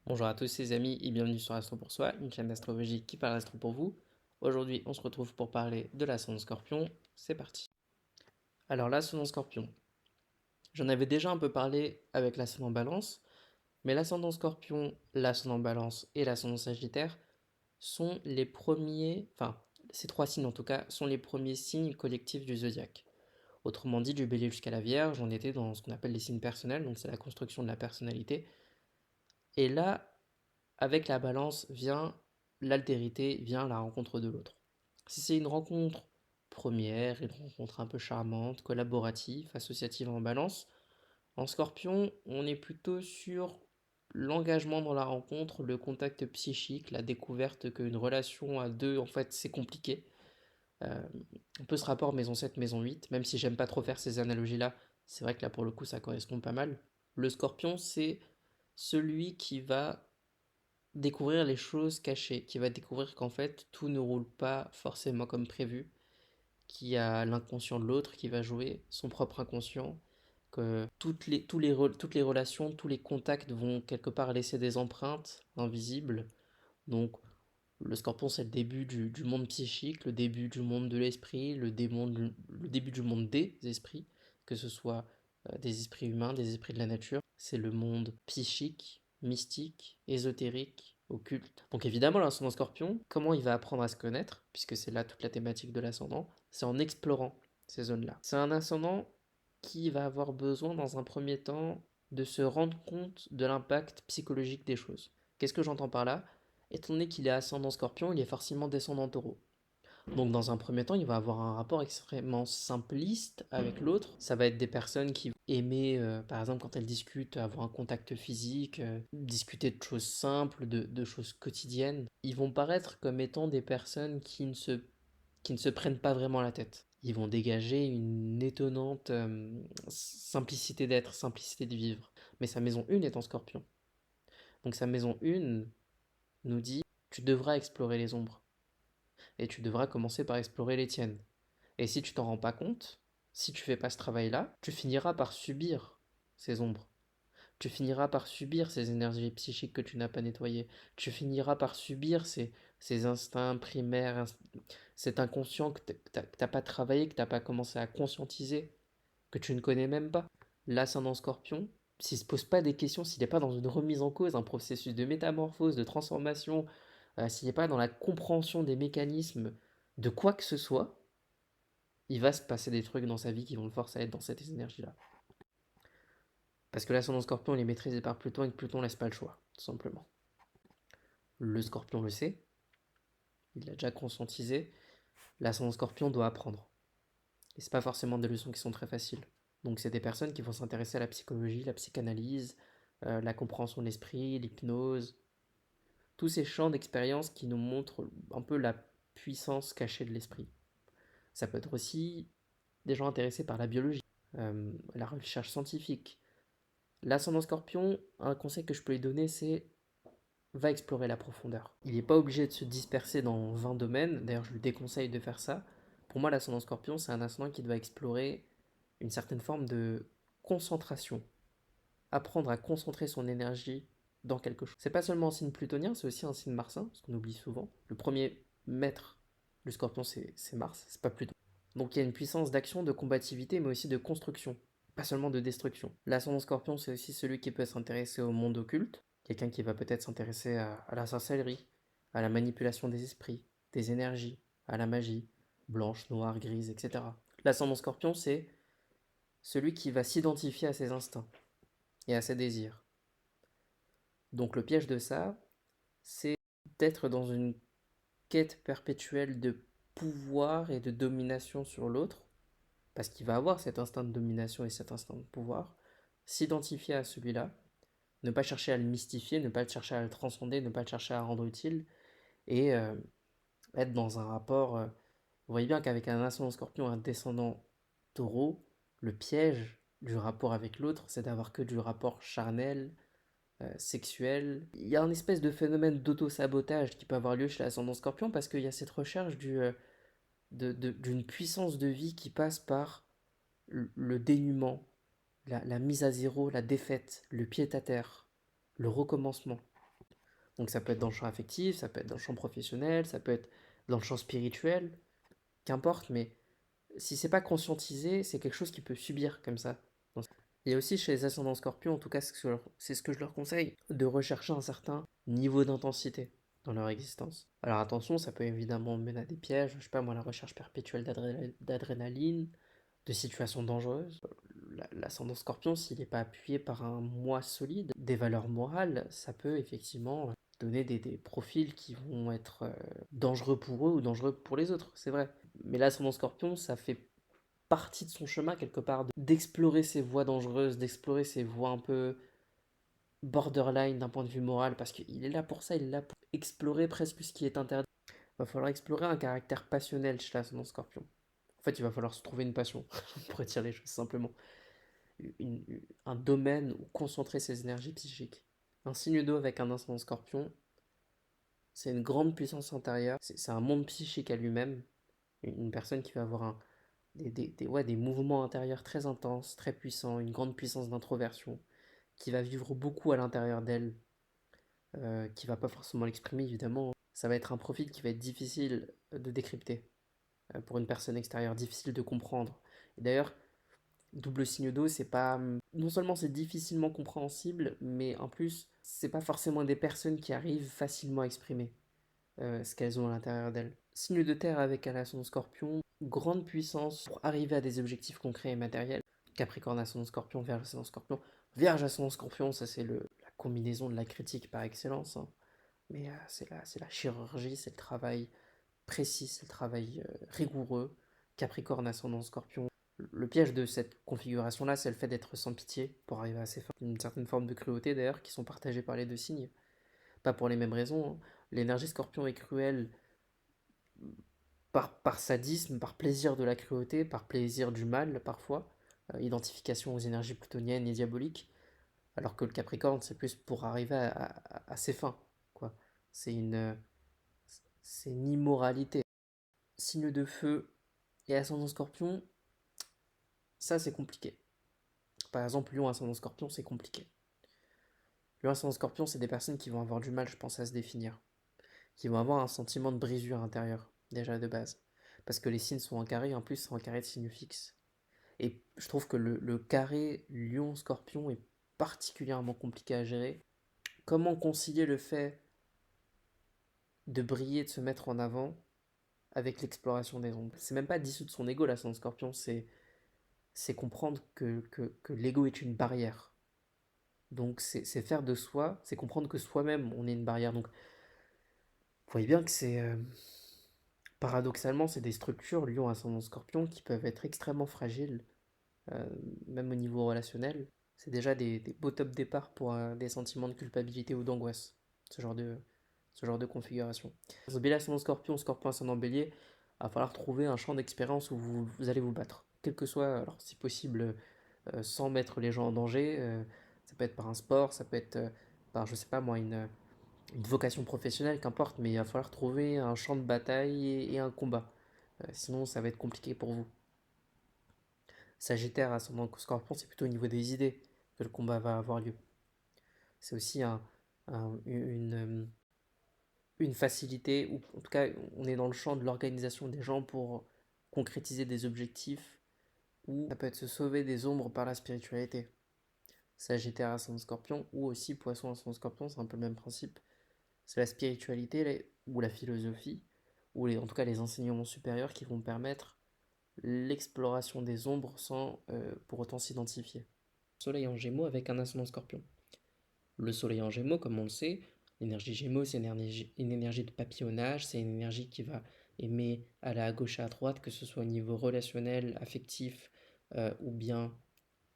Bonjour à tous les amis et bienvenue sur Astro pour soi, une chaîne d'astrologie qui parle astro pour vous. Aujourd'hui, on se retrouve pour parler de l'ascendant Scorpion. C'est parti. Alors l'ascendant Scorpion, j'en avais déjà un peu parlé avec l'ascendant Balance, mais l'ascendant Scorpion, l'ascendant Balance et l'ascendant Sagittaire sont les premiers, enfin ces trois signes en tout cas, sont les premiers signes collectifs du zodiaque. Autrement dit, du Bélier jusqu'à la Vierge, on était dans ce qu'on appelle les signes personnels, donc c'est la construction de la personnalité. Et là, avec la balance vient l'altérité, vient la rencontre de l'autre. Si c'est une rencontre première, une rencontre un peu charmante, collaborative, associative en balance, en scorpion, on est plutôt sur l'engagement dans la rencontre, le contact psychique, la découverte qu'une relation à deux, en fait, c'est compliqué. Euh, un peu ce rapport maison 7, maison 8, même si j'aime pas trop faire ces analogies-là, c'est vrai que là, pour le coup, ça correspond pas mal. Le scorpion, c'est celui qui va découvrir les choses cachées, qui va découvrir qu'en fait tout ne roule pas forcément comme prévu, qu'il y a l'inconscient de l'autre qui va jouer, son propre inconscient, que toutes les relations, tous les contacts vont quelque part laisser des empreintes invisibles. Donc le scorpion c'est le début du monde psychique, le début du monde de l'esprit, le début du monde des esprits, que ce soit des esprits humains, des esprits de la nature. C'est le monde psychique, mystique, ésotérique, occulte. Donc évidemment, l'ascendant scorpion, comment il va apprendre à se connaître, puisque c'est là toute la thématique de l'ascendant, c'est en explorant ces zones-là. C'est un ascendant qui va avoir besoin dans un premier temps de se rendre compte de l'impact psychologique des choses. Qu'est-ce que j'entends par là? Étant donné qu'il est ascendant scorpion, il est forcément descendant taureau. Donc dans un premier temps, il va avoir un rapport extrêmement simpliste avec l'autre. Ça va être des personnes qui vont aimer, par exemple, quand elles discutent, avoir un contact physique, discuter de choses simples, de choses quotidiennes. Ils vont paraître comme étant des personnes qui ne se prennent pas vraiment la tête. Ils vont dégager une étonnante simplicité d'être, simplicité de vivre. Mais sa maison 1 est en scorpion. Donc sa maison 1 nous dit, tu devras explorer les ombres. Et tu devras commencer par explorer les tiennes. Et si tu t'en rends pas compte, si tu fais pas ce travail-là, tu finiras par subir ces ombres. Tu finiras par subir ces énergies psychiques que tu n'as pas nettoyées. Tu finiras par subir ces instincts primaires, cet inconscient que tu n'as pas travaillé, que tu n'as pas commencé à conscientiser, que tu ne connais même pas. L'ascendant scorpion, s'il ne se pose pas des questions, s'il n'est pas dans une remise en cause, un processus de métamorphose, de transformation, s'il n'est pas dans la compréhension des mécanismes de quoi que ce soit, il va se passer des trucs dans sa vie qui vont le forcer à être dans cette énergie-là. Parce que l'ascendant scorpion, il est maîtrisé par Pluton et que Pluton laisse pas le choix, tout simplement. Le scorpion le sait, il l'a déjà conscientisé, l'ascendant scorpion doit apprendre. Et c'est pas forcément des leçons qui sont très faciles. Donc c'est des personnes qui vont s'intéresser à la psychologie, la psychanalyse, la compréhension de l'esprit, l'hypnose, tous ces champs d'expérience qui nous montrent un peu la puissance cachée de l'esprit. Ça peut être aussi des gens intéressés par la biologie, la recherche scientifique. L'ascendant scorpion, un conseil que je peux lui donner, c'est va explorer la profondeur. Il n'est pas obligé de se disperser dans 20 domaines, d'ailleurs je lui déconseille de faire ça. Pour moi, l'ascendant scorpion, c'est un ascendant qui doit explorer une certaine forme de concentration, apprendre à concentrer son énergie dans quelque chose. C'est pas seulement un signe plutonien, c'est aussi un signe martien, ce qu'on oublie souvent. Le premier maître du scorpion, c'est Mars, c'est pas Pluton. Donc il y a une puissance d'action, de combativité, mais aussi de construction, pas seulement de destruction. L'ascendant scorpion, c'est aussi celui qui peut s'intéresser au monde occulte, quelqu'un qui va peut-être s'intéresser à la sorcellerie, à la manipulation des esprits, des énergies, à la magie, blanche, noire, grise, etc. L'ascendant scorpion, c'est celui qui va s'identifier à ses instincts et à ses désirs. Donc le piège de ça, c'est d'être dans une quête perpétuelle de pouvoir et de domination sur l'autre, parce qu'il va avoir cet instinct de domination et cet instinct de pouvoir, s'identifier à celui-là, ne pas chercher à le mystifier, ne pas chercher à le transcender, ne pas chercher à rendre utile, et être dans un rapport... vous voyez bien qu'avec un ascendant scorpion et un descendant taureau, le piège du rapport avec l'autre, c'est d'avoir que du rapport charnel, sexuel. Il y a un espèce de phénomène d'auto-sabotage qui peut avoir lieu chez l'ascendant scorpion parce qu'il y a cette recherche d'une puissance de vie qui passe par le dénuement, la mise à zéro, la défaite, le pied à terre, le recommencement. Donc ça peut être dans le champ affectif, ça peut être dans le champ professionnel, ça peut être dans le champ spirituel, qu'importe, mais si c'est pas conscientisé, c'est quelque chose qui peut subir comme ça. Il y a aussi chez les ascendants scorpions, en tout cas c'est ce que je leur conseille, de rechercher un certain niveau d'intensité dans leur existence. Alors attention, ça peut évidemment mener à des pièges, je sais pas moi, la recherche perpétuelle d'adrénaline, de situations dangereuses. L'ascendant scorpion, s'il n'est pas appuyé par un moi solide, des valeurs morales, ça peut effectivement donner des profils qui vont être dangereux pour eux ou dangereux pour les autres, c'est vrai. Mais l'ascendant scorpion, ça fait partie de son chemin quelque part, d'explorer ces voies dangereuses, d'explorer ces voies un peu borderline d'un point de vue moral, parce qu'il est là pour ça, il est là pour explorer presque ce qui est interdit. Il va falloir explorer un caractère passionnel chez l'ascendant scorpion. En fait, il va falloir se trouver une passion, pour dire les choses simplement. Un domaine où concentrer ses énergies psychiques. Un signe d'eau avec un ascendant scorpion, c'est une grande puissance intérieure, c'est un monde psychique à lui-même. Une personne qui va avoir ouais, des mouvements intérieurs très intenses, très puissants, une grande puissance d'introversion, qui va vivre beaucoup à l'intérieur d'elle, qui va pas forcément l'exprimer évidemment. Ça va être un profil qui va être difficile de décrypter pour une personne extérieure, difficile de comprendre. Et d'ailleurs, double signe d'eau, c'est pas. Non seulement c'est difficilement compréhensible, mais en plus, c'est pas forcément des personnes qui arrivent facilement à exprimer ce qu'elles ont à l'intérieur d'elles. Signe de terre avec un ascendant scorpion, grande puissance pour arriver à des objectifs concrets et matériels. Capricorne ascendant scorpion, Vierge ascendant scorpion. Vierge ascendant scorpion, ça c'est la combinaison de la critique par excellence, hein. Mais c'est la chirurgie, c'est le travail précis, c'est le travail rigoureux. Capricorne ascendant scorpion. Le piège de cette configuration-là, c'est le fait d'être sans pitié pour arriver à ces fins. Une certaine forme de cruauté d'ailleurs, qui sont partagées par les deux signes. Pas pour les mêmes raisons, hein. L'énergie scorpion est cruelle par sadisme, par plaisir de la cruauté, par plaisir du mal parfois, identification aux énergies plutoniennes et diaboliques, alors que le Capricorne c'est plus pour arriver à ses fins, quoi. C'est une, c'est une immoralité. Signe de feu et ascendant Scorpion, ça c'est compliqué. Par exemple, Lion ascendant Scorpion, c'est compliqué. Lion ascendant Scorpion, c'est des personnes qui vont avoir du mal, je pense, à se définir, qui vont avoir un sentiment de brisure intérieure déjà de base, parce que les signes sont en carré, en plus c'est en carré de signes fixes. Et je trouve que le carré Lion-Scorpion est particulièrement compliqué à gérer. Comment concilier le fait de briller, de se mettre en avant, avec l'exploration des ombres? C'est même pas dissoudre son ego, là, son Scorpion, c'est comprendre que l'ego est une barrière. Donc c'est faire de soi, c'est comprendre que soi-même, on est une barrière. Donc vous voyez bien que c'est... paradoxalement, c'est des structures, Lion, Ascendant, Scorpion, qui peuvent être extrêmement fragiles, euh, même au niveau relationnel. C'est déjà des beaux top départs pour des sentiments de culpabilité ou d'angoisse, ce genre de, ce genre de configuration. Bélier ascendant scorpion, scorpion ascendant bélier, il va falloir trouver un champ d'expérience où vous allez vous battre. Quel que soit, alors si possible, sans mettre les gens en danger, ça peut être par un sport, ça peut être par, je sais pas moi, une vocation professionnelle, qu'importe, mais il va falloir trouver un champ de bataille et un combat. Sinon, ça va être compliqué pour vous. Sagittaire, ascendant scorpion, c'est plutôt au niveau des idées que le combat va avoir lieu. C'est aussi une facilité, ou en tout cas, on est dans le champ de l'organisation des gens pour concrétiser des objectifs, ou ça peut être se sauver des ombres par la spiritualité. Sagittaire, ascendant scorpion, ou aussi poisson, ascendant scorpion, c'est un peu le même principe. C'est la spiritualité ou la philosophie, ou en tout cas les enseignements supérieurs qui vont permettre l'exploration des ombres sans pour autant s'identifier. Soleil en Gémeaux avec un ascendant scorpion. Le Soleil en Gémeaux, comme on le sait, l'énergie Gémeaux, c'est une énergie de papillonnage, c'est une énergie qui va aimer aller à gauche et à droite, que ce soit au niveau relationnel, affectif ou bien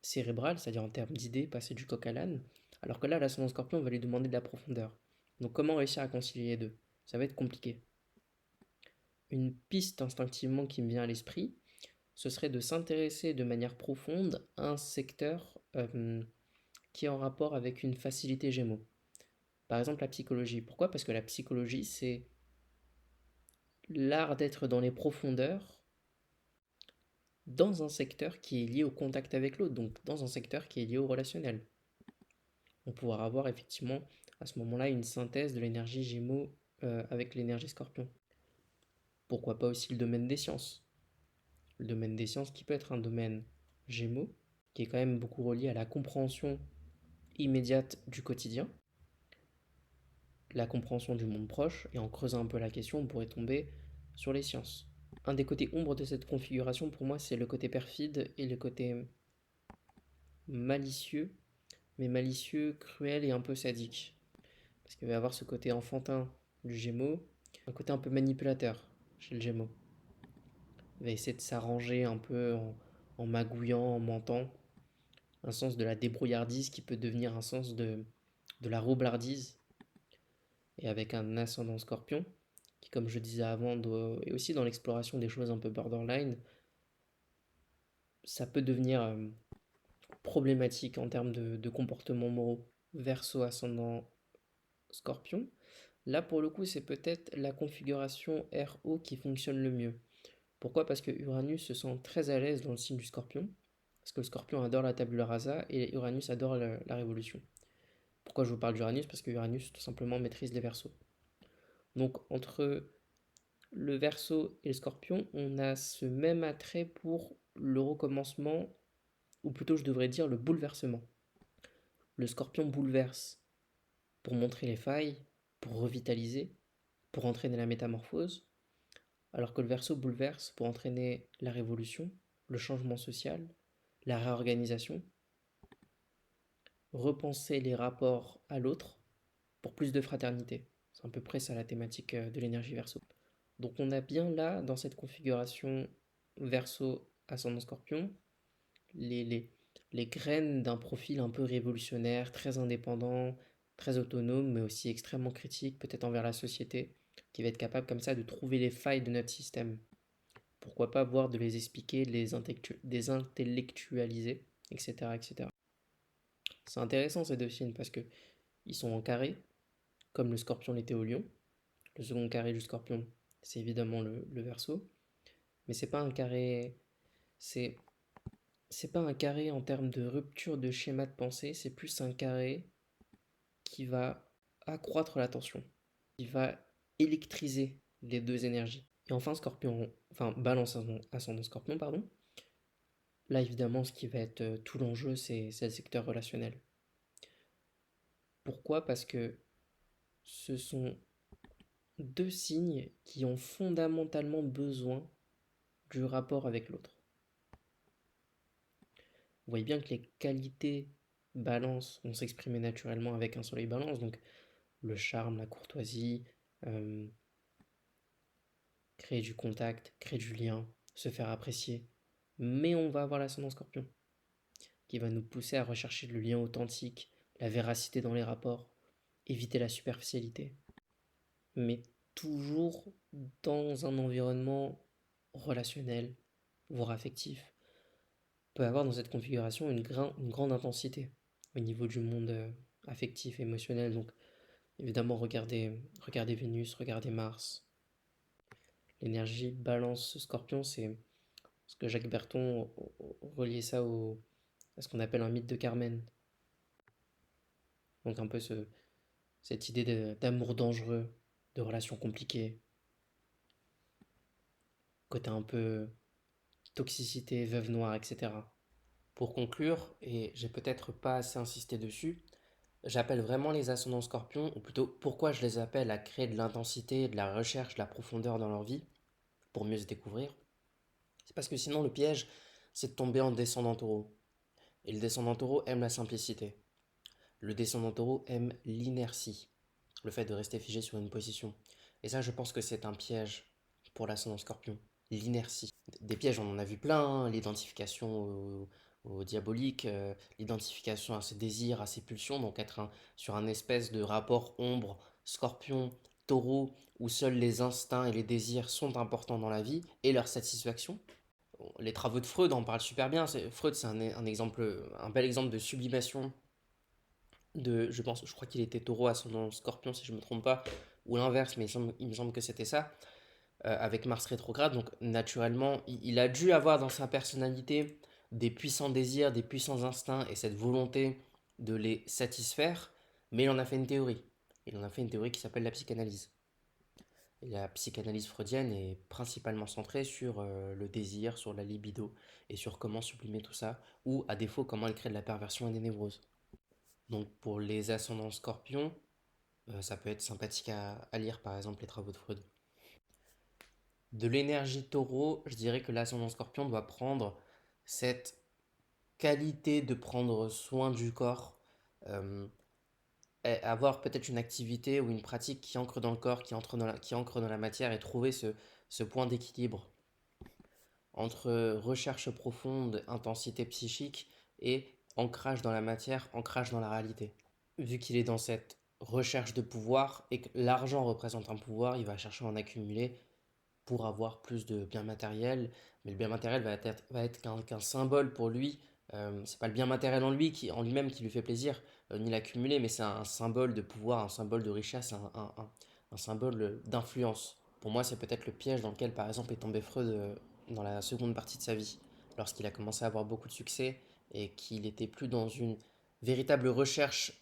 cérébral, c'est-à-dire en termes d'idées, passer du coq à l'âne. Alors que là, l'ascendant scorpion va lui demander de la profondeur. Donc comment réussir à concilier les deux? Ça va être compliqué. Une piste instinctivement qui me vient à l'esprit, ce serait de s'intéresser de manière profonde à un secteur qui est en rapport avec une facilité Gémeaux. Par exemple, la psychologie. Pourquoi? Parce que la psychologie, c'est l'art d'être dans les profondeurs dans un secteur qui est lié au contact avec l'autre, donc dans un secteur qui est lié au relationnel. On pourra avoir effectivement à ce moment-là une synthèse de l'énergie Gémeaux avec l'énergie Scorpion. Pourquoi pas aussi le domaine des sciences? Le domaine des sciences qui peut être un domaine Gémeaux, qui est quand même beaucoup relié à la compréhension immédiate du quotidien, la compréhension du monde proche, et en creusant un peu la question, on pourrait tomber sur les sciences. Un des côtés ombres de cette configuration, pour moi, c'est le côté perfide et le côté malicieux, mais malicieux, cruel et un peu sadique. Parce qu'il va y avoir ce côté enfantin du Gémeaux, un côté un peu manipulateur chez le Gémeaux. Il va essayer de s'arranger un peu en magouillant, en mentant. Un sens de la débrouillardise qui peut devenir un sens de la roublardise. Et avec un ascendant Scorpion, qui, comme je disais avant, est aussi dans l'exploration des choses un peu borderline, ça peut devenir problématique en termes de comportements moraux. Verseau ascendant Scorpion. Là, pour le coup, c'est peut-être la configuration RO qui fonctionne le mieux. Pourquoi? Parce que Uranus se sent très à l'aise dans le signe du Scorpion. Parce que le Scorpion adore la tabula rasa et Uranus adore la révolution. Pourquoi je vous parle d'Uranus? Parce que Uranus, tout simplement, maîtrise les Verseaux. Donc, entre le Verseau et le Scorpion, on a ce même attrait pour le recommencement, ou plutôt, je devrais dire, le bouleversement. Le Scorpion bouleverse pour montrer les failles, pour revitaliser, pour entraîner la métamorphose, alors que le Verseau bouleverse pour entraîner la révolution, le changement social, la réorganisation, repenser les rapports à l'autre pour plus de fraternité. C'est à peu près ça la thématique de l'énergie Verseau. Donc on a bien là, dans cette configuration Verseau ascendant Scorpion, les, les, les graines d'un profil un peu révolutionnaire, très indépendant, très autonome, mais aussi extrêmement critique, peut-être envers la société, qui va être capable comme ça de trouver les failles de notre système. Pourquoi pas voir de les expliquer, de les intellectualiser, etc., etc. C'est intéressant ces deux signes parce que ils sont en carré, comme le Scorpion l'était au Lion. Le second carré du Scorpion, c'est évidemment le Verseau, mais c'est pas un carré, c'est c'est pas un carré en termes de rupture de schéma de pensée, c'est plus un carré qui va accroître la tension, qui va électriser les deux énergies. Et enfin, Scorpion, enfin Balance ascendant Scorpion, pardon. Là, évidemment, ce qui va être tout l'enjeu, c'est le secteur relationnel. Pourquoi? Parce que ce sont deux signes qui ont fondamentalement besoin du rapport avec l'autre. Vous voyez bien que les qualités balance vont s'exprimer naturellement avec un soleil balance, donc le charme, la courtoisie, euh, créer du contact, créer du lien, se faire apprécier. Mais on va avoir l'ascendant Scorpion qui va nous pousser à rechercher le lien authentique, la véracité dans les rapports, éviter la superficialité, mais toujours dans un environnement relationnel, voire affectif. On peut avoir dans cette configuration une grande intensité au niveau du monde affectif, émotionnel. Donc évidemment, regardez Vénus, regardez Mars. L'énergie balance scorpion, c'est ce que Jacques Berton reliait ça à ce qu'on appelle un mythe de Carmen. Donc un peu cette idée d'amour dangereux, de relations compliquées, côté un peu toxicité, veuve noire, etc. Pour conclure, et j'ai peut-être pas assez insisté dessus, j'appelle vraiment les ascendants scorpions, ou plutôt pourquoi je les appelle à créer de l'intensité, de la recherche, de la profondeur dans leur vie, pour mieux se découvrir. C'est parce que sinon le piège, c'est de tomber en descendant taureau. Et le descendant taureau aime la simplicité. Le descendant taureau aime l'inertie, le fait de rester figé sur une position. Et ça, je pense que c'est un piège pour l'ascendant scorpion, l'inertie. Des pièges, on en a vu plein, hein, l'identification au diabolique, l'identification à ses désirs, à ses pulsions, donc sur un espèce de rapport ombre, scorpion, taureau, où seuls les instincts et les désirs sont importants dans la vie et leur satisfaction. Les travaux de Freud en parlent super bien. Freud, c'est un bel exemple de sublimation je crois qu'il était taureau ascendant scorpion si je ne me trompe pas, ou l'inverse, mais il me semble que c'était ça, avec Mars rétrograde. Donc naturellement, il a dû avoir dans sa personnalité des puissants désirs, des puissants instincts et cette volonté de les satisfaire. Mais il en a fait une théorie. Il en a fait une théorie qui s'appelle la psychanalyse. Et la psychanalyse freudienne est principalement centrée sur le désir, sur la libido et sur comment sublimer tout ça, ou à défaut, comment elle crée de la perversion et des névroses. Donc pour les ascendants scorpions, ça peut être sympathique à lire par exemple les travaux de Freud. De l'énergie taureau, je dirais que l'ascendant scorpion doit prendre cette qualité de prendre soin du corps, euh, et avoir peut-être une activité ou une pratique qui ancre dans le corps, qui ancre dans la matière et trouver ce point d'équilibre entre recherche profonde, intensité psychique et ancrage dans la matière, ancrage dans la réalité. Vu qu'il est dans cette recherche de pouvoir et que l'argent représente un pouvoir, il va chercher à en accumuler pour avoir plus de biens matériels, mais le bien matériel va être qu'un symbole pour lui. C'est pas le bien matériel en lui-même qui lui fait plaisir, ni l'accumuler, mais c'est un symbole de pouvoir, un symbole de richesse, un symbole d'influence. Pour moi, c'est peut-être le piège dans lequel, par exemple, est tombé Freud dans la seconde partie de sa vie, lorsqu'il a commencé à avoir beaucoup de succès et qu'il n'était plus dans une véritable recherche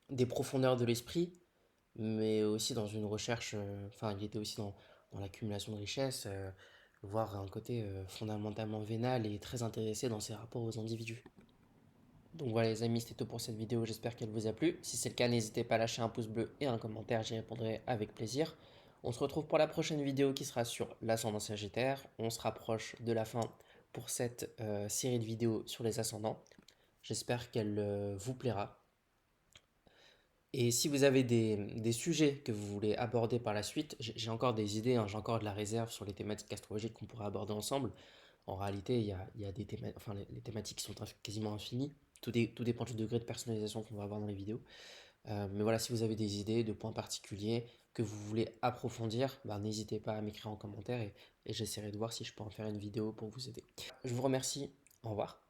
des profondeurs de l'esprit, mais aussi dans une recherche, il était aussi dans l'accumulation de richesses, voire un côté fondamentalement vénal et très intéressé dans ses rapports aux individus. Donc voilà les amis, c'était tout pour cette vidéo, j'espère qu'elle vous a plu. Si c'est le cas, n'hésitez pas à lâcher un pouce bleu et un commentaire, j'y répondrai avec plaisir. On se retrouve pour la prochaine vidéo qui sera sur l'ascendant Sagittaire. On se rapproche de la fin pour cette série de vidéos sur les ascendants. J'espère qu'elle vous plaira. Et si vous avez des sujets que vous voulez aborder par la suite, j'ai encore des idées, hein, j'ai encore de la réserve sur les thématiques astrologiques qu'on pourrait aborder ensemble. En réalité, il y a des thématiques, enfin, les thématiques sont quasiment infinies. Tout dépend du degré de personnalisation qu'on va avoir dans les vidéos. Mais voilà, si vous avez des idées de points particuliers que vous voulez approfondir, bah, n'hésitez pas à m'écrire en commentaire et j'essaierai de voir si je peux en faire une vidéo pour vous aider. Je vous remercie, au revoir.